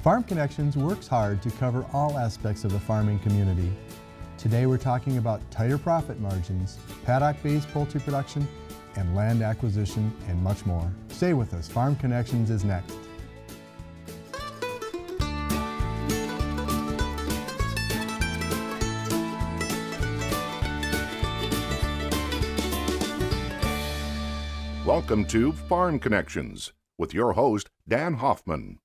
Farm Connections works hard to cover all aspects of the farming community. Today we're talking about tighter profit margins, paddock-based poultry production, and land acquisition, and much more. Stay with us. Farm Connections is next. Welcome to Farm Connections with your host, Dan Hoffman.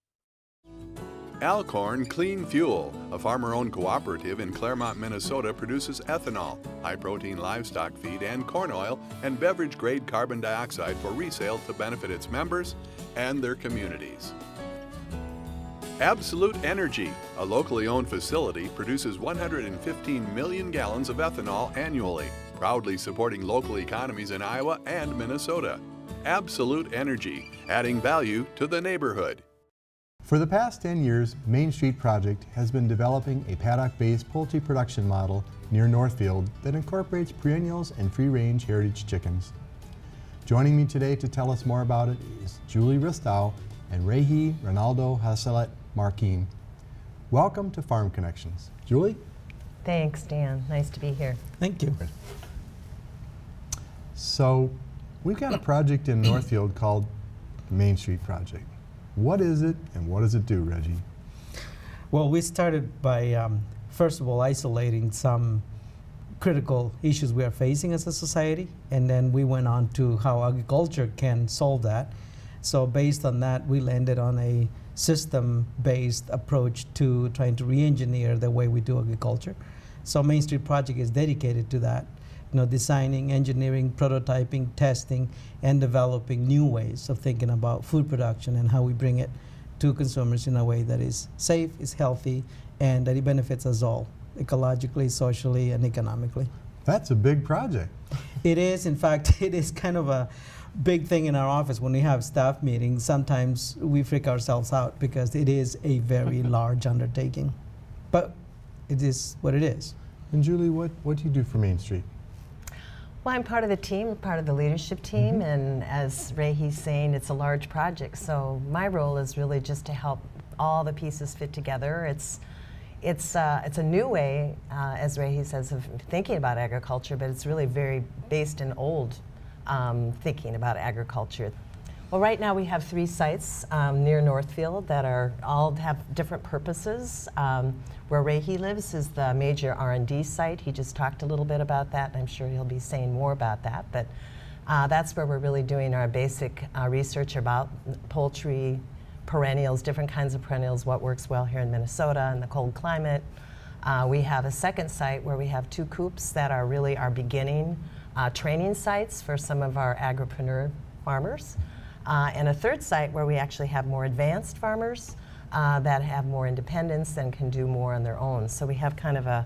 Alcorn Clean Fuel, a farmer-owned cooperative in Claremont, Minnesota, produces ethanol, high-protein livestock feed, and corn oil, and beverage-grade carbon dioxide for resale to benefit its members and their communities. Absolute Energy, a locally owned facility, produces 115 million gallons of ethanol annually, proudly supporting local economies in Iowa and Minnesota. Absolute Energy, adding value to the neighborhood. For the past 10 years, Main Street Project has been developing a paddock-based poultry production model near Northfield that incorporates perennials and free-range heritage chickens. Joining me today to tell us more about it is Julie Ristau and Riginaldo Haslettt-Marroquin. Welcome to Farm Connections. Julie? Thanks, Dan. Nice to be here. Thank you. So, we've got a project in Northfield called the Main Street Project. What is it and what does it do, Reggie? Well, we started by, first of all, isolating some critical issues we are facing as a society, and then we went on to how agriculture can solve that. So based on that, we landed on a system-based approach to trying to re-engineer the way we do agriculture. So Main Street Project is dedicated to that. Designing, engineering, prototyping, testing, and developing new ways of thinking about food production and how we bring it to consumers in a way that is safe, is healthy, and that it benefits us all, ecologically, socially, and economically. That's a big project. It is. In fact, it is kind of a big thing in our office. When we have staff meetings, sometimes we freak ourselves out because it is a very large undertaking. But it is what it is. And Julie, what do you do for Main Street? Well, I'm part of the team, part of the leadership team, and as Rehi's saying, it's a large project. So my role is really just to help all the pieces fit together. It's a new way, as Rehi says, of thinking about agriculture, but it's really very based in old thinking about agriculture. Well, right now we have 3 sites near Northfield that are all have different purposes. Where Rehi lives is the major R&D site. He just talked a little bit about that. I'm sure he'll be saying more about that. But that's where we're really doing our basic research about poultry, perennials, different kinds of perennials, what works well here in Minnesota in the cold climate. We have a second site where we have 2 coops that are really our beginning training sites for some of our agripreneur farmers. And a third site where we actually have more advanced farmers that have more independence and can do more on their own. So we have kind of a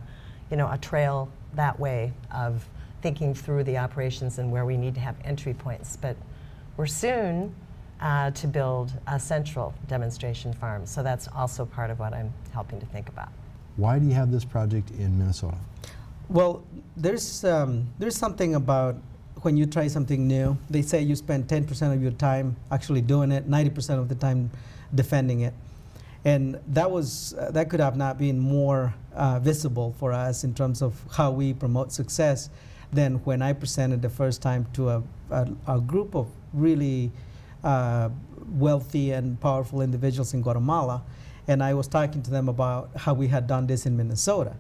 trail that way of thinking through the operations and where we need to have entry points. But we're soon to build a central demonstration farm. So that's also part of what I'm helping to think about. Why do you have this project in Minnesota? Well, there's something about when you try something new. They say you spend 10% of your time actually doing it, 90% of the time defending it. And that could have not been more visible for us in terms of how we promote success than when I presented the first time to a group of really wealthy and powerful individuals in Guatemala. And I was talking to them about how we had done this in Minnesota.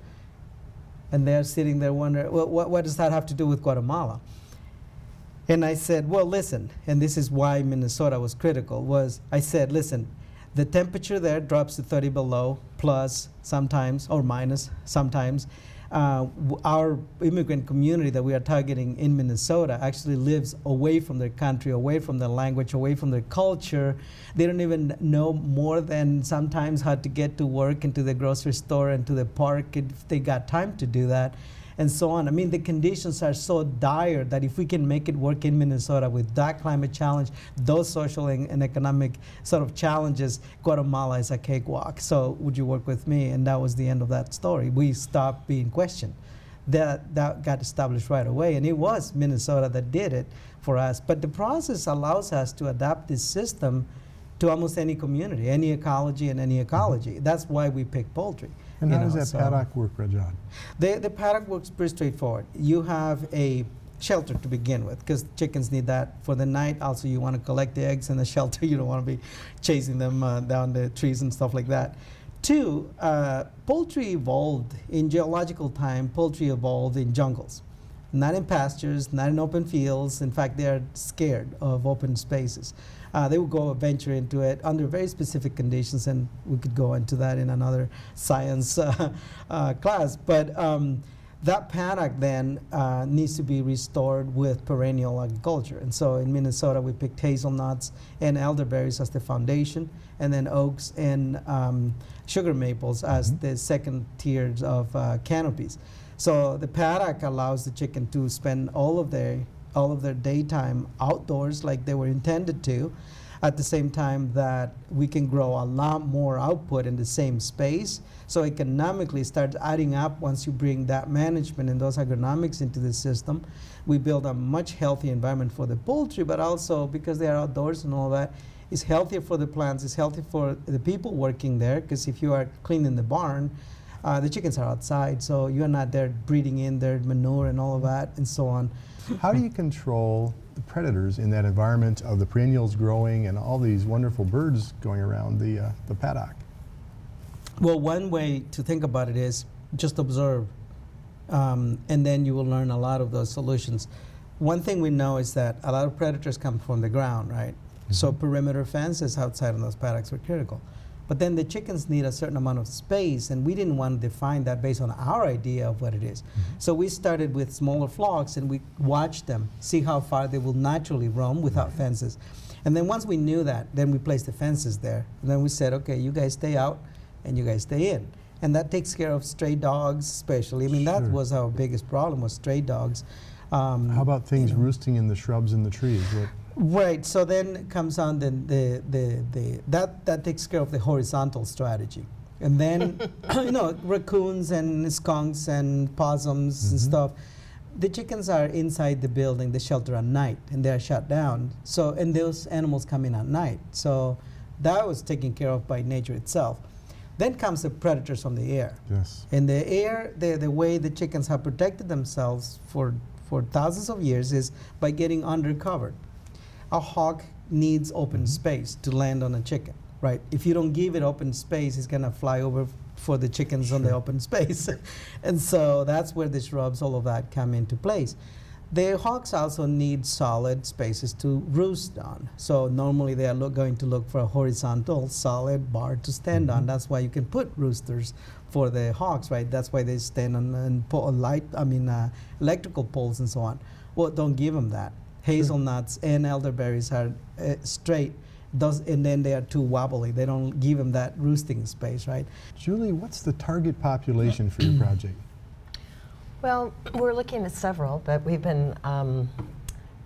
And they're sitting there wondering, well, what does that have to do with Guatemala? And I said, well, listen, and this is why Minnesota was critical, I said, listen, the temperature there drops to 30 below, plus sometimes, or minus sometimes. Our immigrant community that we are targeting in Minnesota actually lives away from their country, away from their language, away from their culture. They don't even know more than sometimes how to get to work and to the grocery store and to the park if they got time to do that, and so on. I mean, the conditions are so dire that if we can make it work in Minnesota with that climate challenge, those social and economic sort of challenges, Guatemala is a cakewalk. So would you work with me? And that was the end of that story. We stopped being questioned. That got established right away, and it was Minnesota that did it for us. But the process allows us to adapt this system to almost any community, any ecology and any ecology. That's why we pick poultry. And you how does know, that so paddock work, Rajan? The paddock works pretty straightforward. You have a shelter to begin with, because chickens need that for the night. Also, you want to collect the eggs in the shelter. You don't want to be chasing them down the trees and stuff like that. Two, poultry evolved in geological time. Poultry evolved in jungles, not in pastures, not in open fields. In fact, they are scared of open spaces. They would go venture into it under very specific conditions, and we could go into that in another science class. But that paddock then needs to be restored with perennial agriculture. And so in Minnesota, we picked hazelnuts and elderberries as the foundation, and then oaks and sugar maples as the second tiers of canopies. So the paddock allows the chicken to spend all of their daytime outdoors like they were intended to, at the same time that we can grow a lot more output in the same space. So economically starts adding up once you bring that management and those agronomics into the system. We build a much healthier environment for the poultry, but also because they are outdoors and all that, it's healthier for the plants, it's healthy for the people working there, because if you are cleaning the barn, the chickens are outside, so you're not there breathing in their manure and all of that and so on. How do you control the predators in that environment of the perennials growing and all these wonderful birds going around the paddock? Well, one way to think about it is just observe, and then you will learn a lot of those solutions. One thing we know is that a lot of predators come from the ground, right? So perimeter fences outside of those paddocks were critical. But then the chickens need a certain amount of space, and we didn't want to define that based on our idea of what it is. So we started with smaller flocks, and we watched them, see how far they will naturally roam without fences. And then once we knew that, then we placed the fences there. And then we said, okay, you guys stay out, and you guys stay in. And that takes care of stray dogs, especially. I mean, that was our biggest problem, was stray dogs. How about things roosting in the shrubs and the trees? Right. So then comes on that takes care of the horizontal strategy, and then raccoons and skunks and possums and stuff. The chickens are inside the building, the shelter at night, and they are shut down. So and those animals come in at night. So that was taken care of by nature itself. Then comes the predators from the air. Yes. In the air, the way the chickens have protected themselves for thousands of years is by getting undercover. A hawk needs open space to land on a chicken, right? If you don't give it open space, it's gonna fly over for the chickens on the open space. And so that's where the shrubs, all of that come into place. The hawks also need solid spaces to roost on. So normally they are going to look for a horizontal, solid bar to stand on. That's why you can put roosters for the hawks, right? That's why they stand on electrical poles and so on. Well, don't give them that. Hazelnuts and elderberries are straight, and then they are too wobbly. They don't give them that roosting space, right? Julie, what's the target population for your project? Well, we're looking at several, but we've been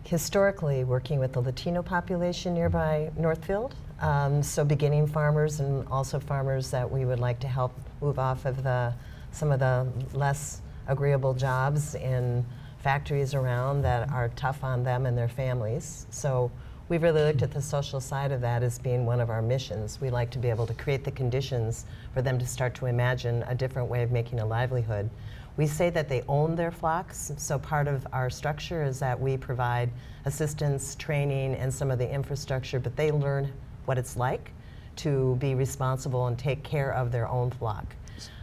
historically working with the Latino population nearby Northfield. So beginning farmers and also farmers that we would like to help move off of some of the less agreeable jobs in factories around that are tough on them and their families. So we've really looked at the social side of that as being one of our missions. We like to be able to create the conditions for them to start to imagine a different way of making a livelihood. We say that they own their flocks, so part of our structure is that we provide assistance, training, and some of the infrastructure, but they learn what it's like to be responsible and take care of their own flock.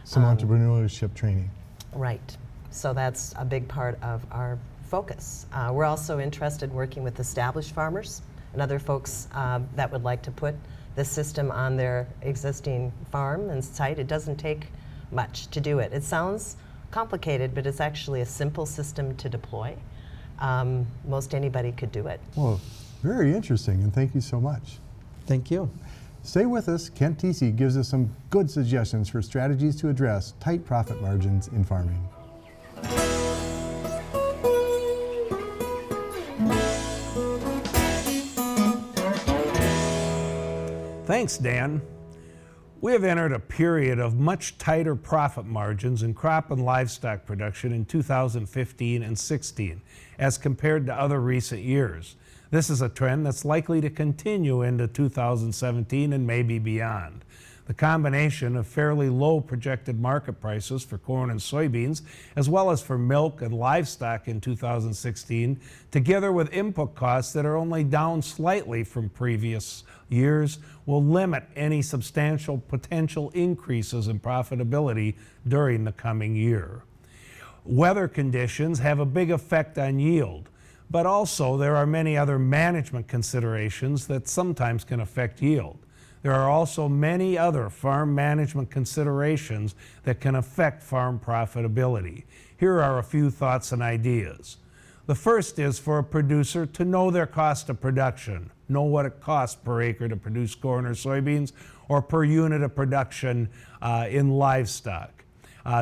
Some entrepreneurship training. Right. So that's a big part of our focus. We're also interested in working with established farmers and other folks that would like to put the system on their existing farm and site. It doesn't take much to do it. It sounds complicated, but it's actually a simple system to deploy. Most anybody could do it. Well, very interesting, and thank you so much. Thank you. Stay with us. Kent Theisse gives us some good suggestions for strategies to address tight profit margins in farming. Thanks, Dan. We have entered a period of much tighter profit margins in crop and livestock production in 2015 and 16 as compared to other recent years. This is a trend that's likely to continue into 2017 and maybe beyond. The combination of fairly low projected market prices for corn and soybeans, as well as for milk and livestock in 2016, together with input costs that are only down slightly from previous years, will limit any substantial potential increases in profitability during the coming year. Weather conditions have a big effect on yield, but also there are many other management considerations that sometimes can affect yield. There are also many other farm management considerations that can affect farm profitability. Here are a few thoughts and ideas. The first is for a producer to know their cost of production, know what it costs per acre to produce corn or soybeans, or per unit of production in livestock.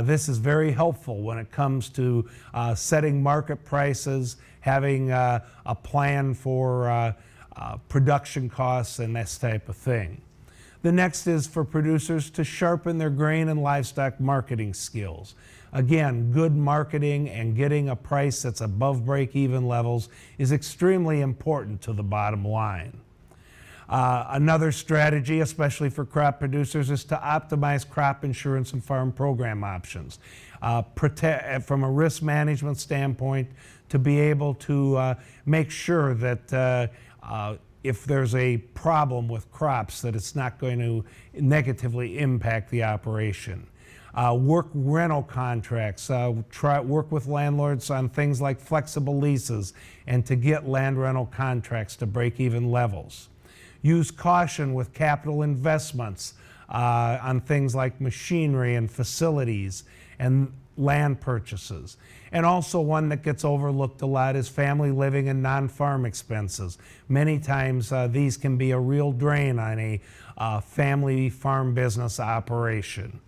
This is very helpful when it comes to setting market prices, having a plan for production costs and this type of thing. The next is for producers to sharpen their grain and livestock marketing skills. Again, good marketing and getting a price that's above break-even levels is extremely important to the bottom line. Another strategy, especially for crop producers, is to optimize crop insurance and farm program options. From a risk management standpoint, to be able to make sure that if there's a problem with crops, that it's not going to negatively impact the operation. Work rental contracts, work with landlords on things like flexible leases and to get land rental contracts to break-even levels. Use caution with capital investments on things like machinery and facilities and land purchases. And also one that gets overlooked a lot is family living and non-farm expenses. Many times these can be a real drain on a family farm business operation.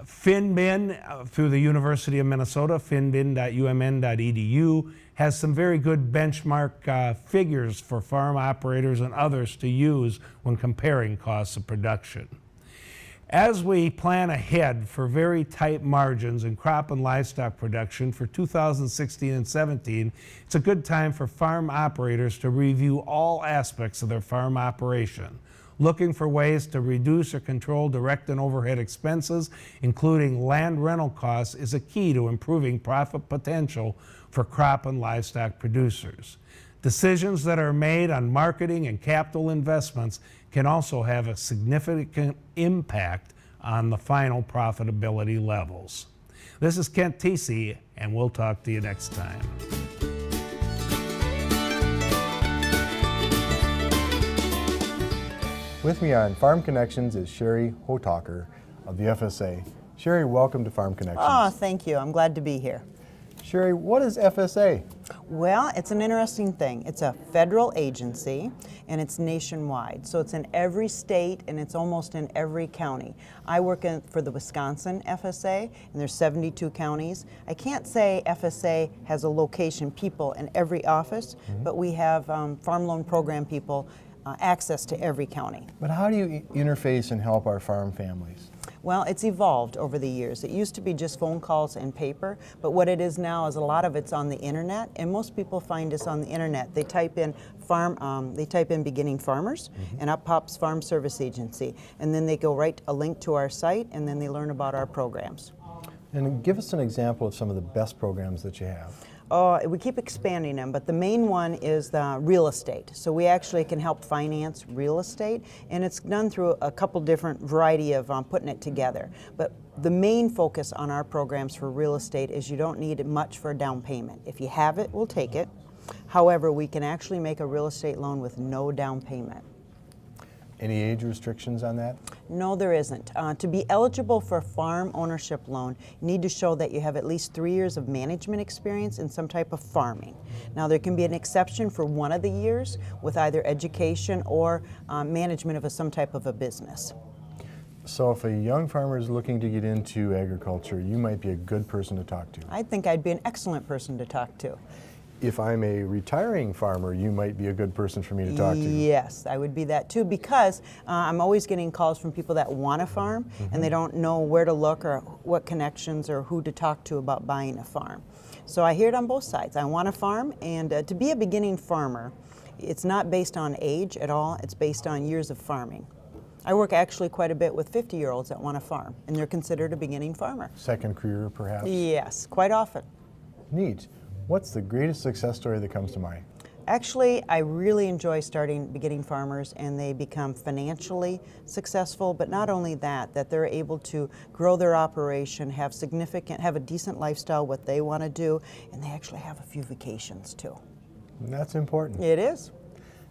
FinBin through the University of Minnesota, finbin.umn.edu, has some very good benchmark figures for farm operators and others to use when comparing costs of production. As we plan ahead for very tight margins in crop and livestock production for 2016 and 17, it's a good time for farm operators to review all aspects of their farm operation. Looking for ways to reduce or control direct and overhead expenses, including land rental costs, is a key to improving profit potential for crop and livestock producers. Decisions that are made on marketing and capital investments can also have a significant impact on the final profitability levels. This is Kent Theisse, and we'll talk to you next time. With me on Farm Connections is Sheri Houtakker of the FSA. Sheri, welcome to Farm Connections. Oh, thank you. I'm glad to be here. Sheri, what is FSA? Well, it's an interesting thing. It's a federal agency and it's nationwide. So it's in every state and it's almost in every county. I work for the Wisconsin FSA and there's 72 counties. I can't say FSA has a location people in every office, but we have farm loan program people access to every county. But how do you interface and help our farm families? Well, it's evolved over the years. It used to be just phone calls and paper, but what it is now is a lot of it's on the internet, and most people find us on the internet. They type in beginning farmers, and up pops Farm Service Agency, and then they go right a link to our site, and then they learn about our programs. And give us an example of some of the best programs that you have. We keep expanding them, but the main one is the real estate. So we actually can help finance real estate, and it's done through a couple different variety of putting it together. But the main focus on our programs for real estate is you don't need much for a down payment. If you have it, we'll take it. However, we can actually make a real estate loan with no down payment. Any age restrictions on that? No, there isn't. To be eligible for a farm ownership loan, you need to show that you have at least 3 years of management experience in some type of farming. Now, there can be an exception for one of the years with either education or management of some type of a business. So if a young farmer is looking to get into agriculture, you might be a good person to talk to. I think I'd be an excellent person to talk to. if I'm a retiring farmer, you might be a good person for me to talk to. Yes, I would be that too, because I'm always getting calls from people that want to farm and they don't know where to look or what connections or who to talk to about buying a farm. So I hear it on both sides. I want to farm, and to be a beginning farmer, it's not based on age at all, it's based on years of farming. I work actually quite a bit with 50-year-olds that want to farm, and they're considered a beginning farmer. Second career, perhaps? Yes, quite often. Neat. What's the greatest success story that comes to mind? Actually, I really enjoy starting beginning farmers, and they become financially successful, but not only that, that they're able to grow their operation, have a decent lifestyle, what they want to do, and they actually have a few vacations too. And that's important. It is.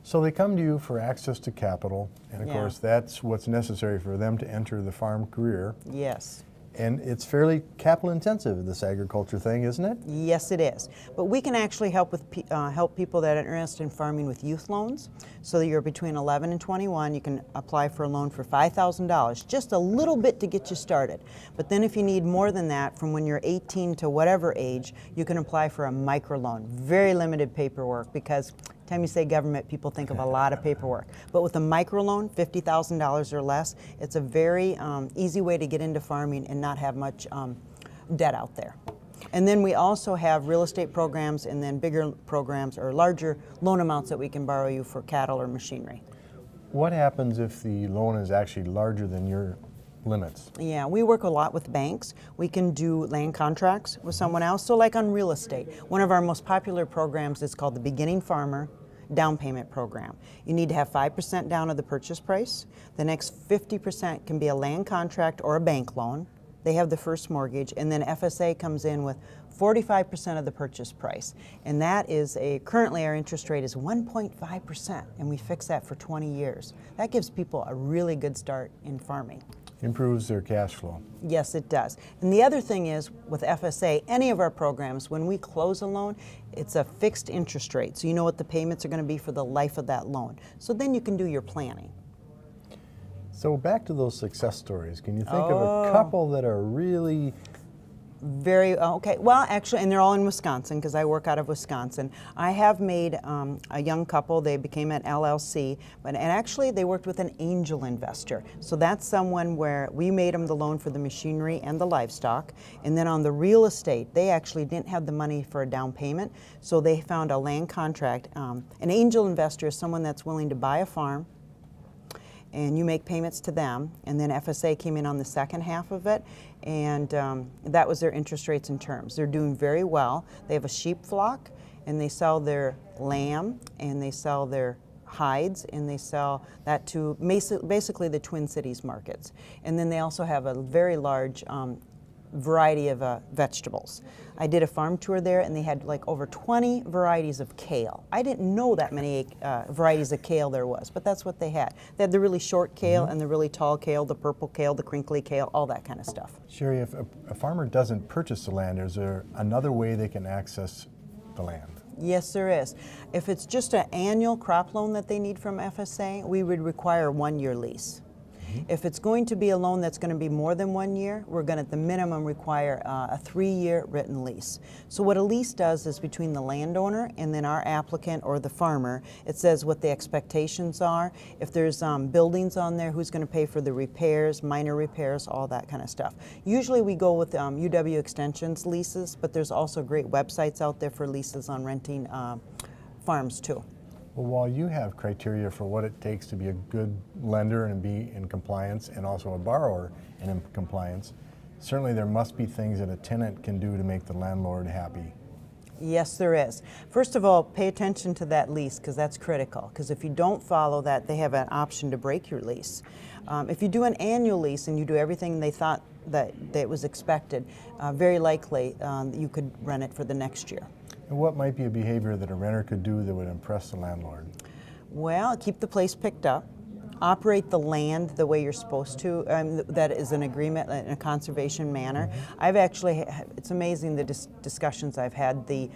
So they come to you for access to capital, and of Yeah. course that's what's necessary for them to enter the farm career. Yes. And it's fairly capital intensive, this agriculture thing, isn't it? Yes, it is. But we can actually help with help people that are interested in farming with youth loans. So that you're between 11 and 21, you can apply for a loan for $5,000, just a little bit to get you started. But then if you need more than that, from when you're 18 to whatever age, you can apply for a microloan. Very limited paperwork, because time you say government, people think of a lot of paperwork. But with a microloan, $50,000 or less, it's a very easy way to get into farming and not have much debt out there. And then we also have real estate programs, and then bigger programs or larger loan amounts that we can borrow you for cattle or machinery. What happens if the loan is actually larger than your limits? Yeah, we work a lot with banks. We can do land contracts with someone else. So like on real estate, one of our most popular programs is called the Beginning Farmer Down Payment Program. You need to have 5% down of the purchase price. The next 50% can be a land contract or a bank loan. They have the first mortgage, and then FSA comes in with 45% of the purchase price. And that is currently our interest rate is 1.5%, and we fix that for 20 years. That gives people a really good start in farming. Improves their cash flow. Yes, it does. And the other thing is, with FSA, any of our programs, when we close a loan, it's a fixed interest rate. So you know what the payments are going to be for the life of that loan. So then you can do your planning. So back to those success stories. Can you think of a couple that are really... Okay. Well, actually, and they're all in Wisconsin, because I work out of Wisconsin. I have made a young couple. They became an LLC, and actually they worked with an angel investor. So that's someone where we made them the loan for the machinery and the livestock, and then on the real estate, they actually didn't have the money for a down payment, so they found a land contract. An angel investor is someone that's willing to buy a farm, and you make payments to them, and then FSA came in on the second half of it, and that was their interest rates and terms. They're doing very well. They have a sheep flock, and they sell their lamb, and they sell their hides, and they sell that to basically the Twin Cities markets. And then they also have a very large variety of vegetables. I did a farm tour there, and they had like over 20 varieties of kale. I didn't know that many varieties of kale there was, but that's what they had. They had the really short kale and the really tall kale, the purple kale, the crinkly kale, all that kind of stuff. Sheri, if a farmer doesn't purchase the land, is there another way they can access the land? Yes, there is. If it's just an annual crop loan that they need from FSA, we would require a 1-year lease. If it's going to be a loan that's going to be more than 1 year, we're going to at the minimum require a 3-year written lease. So what a lease does is between the landowner and then our applicant or the farmer, it says what the expectations are. If there's buildings on there, who's going to pay for the repairs, minor repairs, all that kind of stuff. Usually we go with UW Extension's leases, but there's also great websites out there for leases on renting farms too. Well, while you have criteria for what it takes to be a good lender and be in compliance, and also a borrower and in compliance, certainly there must be things that a tenant can do to make the landlord happy. Yes, there is. First of all, pay attention to that lease, because that's critical. Because if you don't follow that, they have an option to break your lease. If you do an annual lease and you do everything they thought that was expected, very likely you could rent it for the next year. And what might be a behavior that a renter could do that would impress the landlord? Well, keep the place picked up, operate the land the way you're supposed to, that is an agreement in a conservation manner. I've actually, it's amazing the discussions I've had. The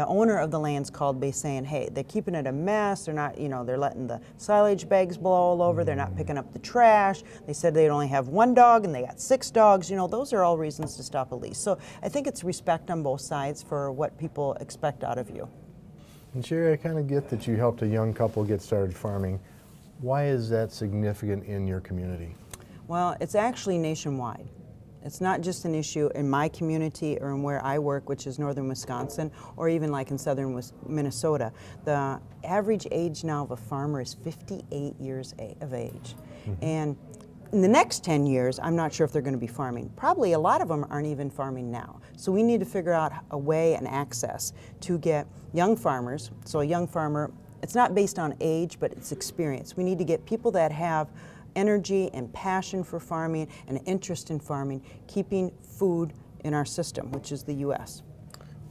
owner of the land's called me saying, hey, they're keeping it a mess, they're not, they're letting the silage bags blow all over, they're not picking up the trash, they said they'd only have 1 dog and they got 6 dogs, those are all reasons to stop a lease. So I think it's respect on both sides for what people expect out of you. And Sheri, I kind of get that you helped a young couple get started farming. Why is that significant in your community? Well, it's actually nationwide. It's not just an issue in my community or in where I work, which is northern Wisconsin, or even like in southern Minnesota. The average age now of a farmer is 58 years of age. And in the next 10 years, I'm not sure if they're going to be farming. Probably a lot of them aren't even farming now. So we need to figure out a way and access to get young farmers. So a young farmer, it's not based on age, but it's experience. We need to get people that have energy and passion for farming and interest in farming, keeping food in our system, which is the U.S.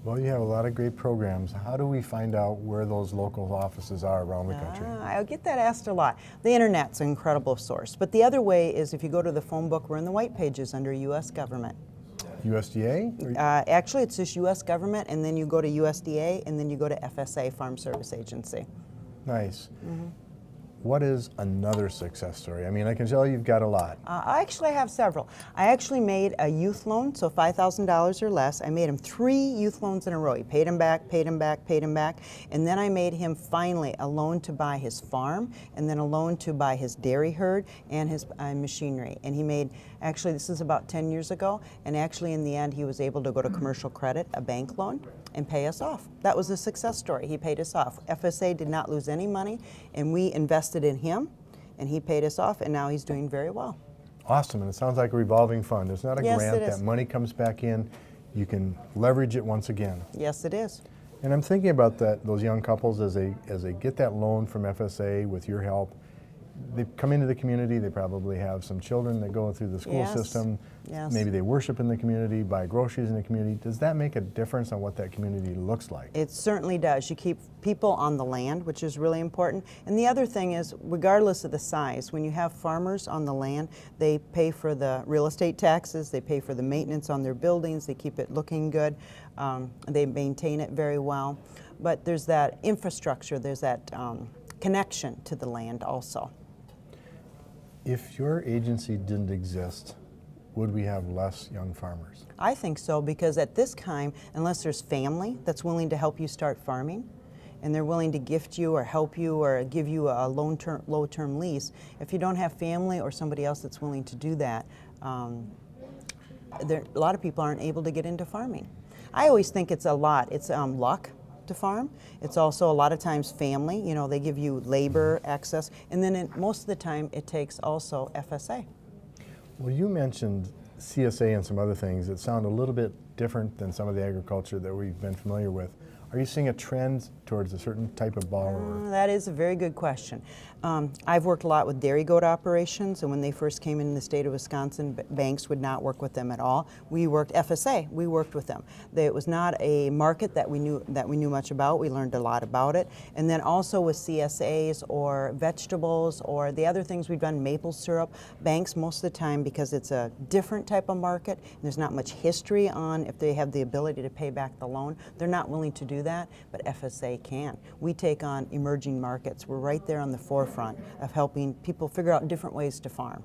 Well, you have a lot of great programs. How do we find out where those local offices are around the country? I get that asked a lot. The internet's an incredible source. But the other way is if you go to the phone book, we're in the white pages under U.S. government. USDA? Actually, it's just U.S. government, and then you go to USDA, and then you go to FSA, Farm Service Agency. Nice. What is another success story? I mean, I can tell you've got a lot. I actually have several. I actually made a youth loan, so $5,000 or less. I made him 3 youth loans in a row. He paid him back, paid him back, paid him back. And then I made him finally a loan to buy his farm, and then a loan to buy his dairy herd and his machinery. And he made, actually this is about 10 years ago, and actually in the end he was able to go to commercial credit, a bank loan, and pay us off. That was a success story. He paid us off. FSA did not lose any money, and we invested in him, and he paid us off, and now he's doing very well. Awesome, and it sounds like a revolving fund. It's not a Yes, grant. it is. That money comes back in. You can leverage it once again. Yes, it is. And I'm thinking about those young couples as they get that loan from FSA with your help. They come into the community, they probably have some children that go through the school Yes, system. yes. Maybe they worship in the community, buy groceries in the community. Does that make a difference on what that community looks like? It certainly does. You keep people on the land, which is really important. And the other thing is, regardless of the size, when you have farmers on the land, they pay for the real estate taxes, they pay for the maintenance on their buildings, they keep it looking good, they maintain it very well. But there's that infrastructure, there's that connection to the land also. If your agency didn't exist, would we have less young farmers? I think so, because at this time, unless there's family that's willing to help you start farming, and they're willing to gift you or help you or give you a low-term lease, if you don't have family or somebody else that's willing to do that, a lot of people aren't able to get into farming. I always think it's a lot. It's luck to farm. It's also a lot of times family. You know, they give you labor access, and then most of the time it takes also FSA. Well, you mentioned CSA and some other things that sound a little bit different than some of the agriculture that we've been familiar with. Are you seeing a trend towards a certain type of borrower? That is a very good question. I've worked a lot with dairy goat operations, and when they first came in the state of Wisconsin, banks would not work with them at all. We worked FSA. We worked with them. It was not a market that we knew much about. We learned a lot about it, and then also with CSAs or vegetables or the other things we've done, maple syrup. Banks most of the time, because it's a different type of market, and there's not much history on if they have the ability to pay back the loan. They're not willing to do that, but FSA can. We take on emerging markets. We're right there on the forefront of helping people figure out different ways to farm.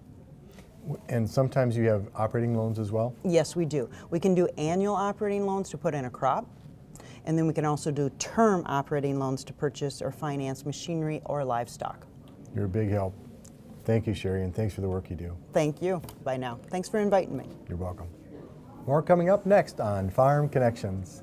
And sometimes you have operating loans as well? Yes, we do. We can do annual operating loans to put in a crop, and then we can also do term operating loans to purchase or finance machinery or livestock. You're a big help. Thank you, Sheri, and thanks for the work you do. Thank you. Bye now. Thanks for inviting me. You're welcome. More coming up next on Farm Connections.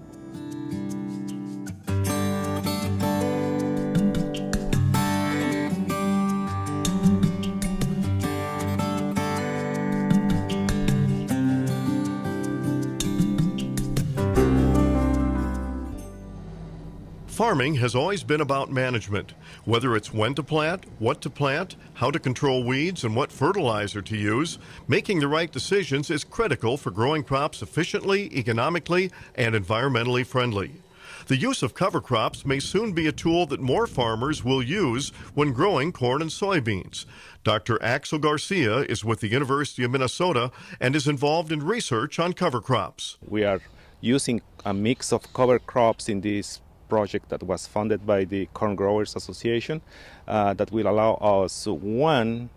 Farming has always been about management, whether it's when to plant, what to plant, how to control weeds, and what fertilizer to use. Making the right decisions is critical for growing crops efficiently, economically, and environmentally friendly. The use of cover crops may soon be a tool that more farmers will use when growing corn and soybeans. Dr. Axel Garcia is with the University of Minnesota and is involved in research on cover crops. We are using a mix of cover crops in this project that was funded by the Corn Growers Association that will allow us, one,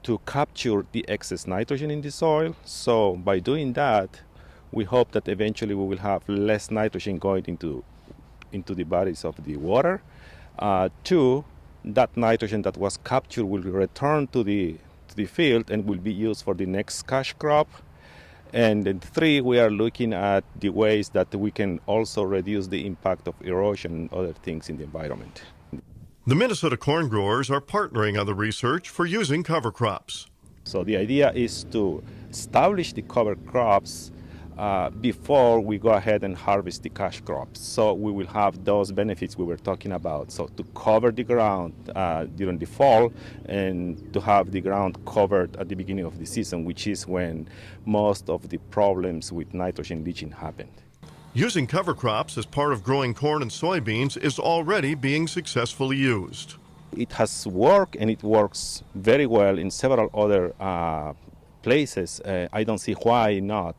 to capture the excess nitrogen in the soil. So by doing that, we hope that eventually we will have less nitrogen going into into the bodies of the water. Two, that nitrogen that was captured will return to the field and will be used for the next cash crop. And then three, we are looking at the ways that we can also reduce the impact of erosion and other things in the environment. The Minnesota corn growers are partnering on the research for using cover crops. So the idea is to establish the cover crops before we go ahead and harvest the cash crops. So we will have those benefits we were talking about. So to cover the ground during the fall and to have the ground covered at the beginning of the season, which is when most of the problems with nitrogen leaching happened. Using cover crops as part of growing corn and soybeans is already being successfully used. It has worked, and it works very well in several other places. I don't see why not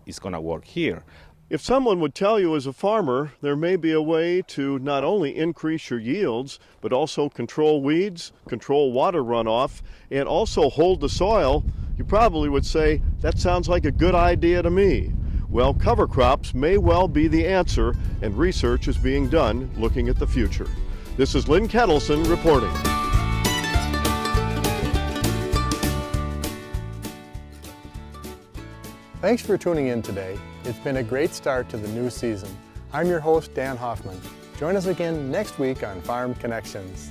it's going to work here. If someone would tell you as a farmer there may be a way to not only increase your yields, but also control weeds, control water runoff, and also hold the soil, you probably would say, that sounds like a good idea to me. Well, cover crops may well be the answer, and research is being done looking at the future. This is Lynn Kettleson reporting. Thanks for tuning in today. It's been a great start to the new season. I'm your host, Dan Hoffman. Join us again next week on Farm Connections.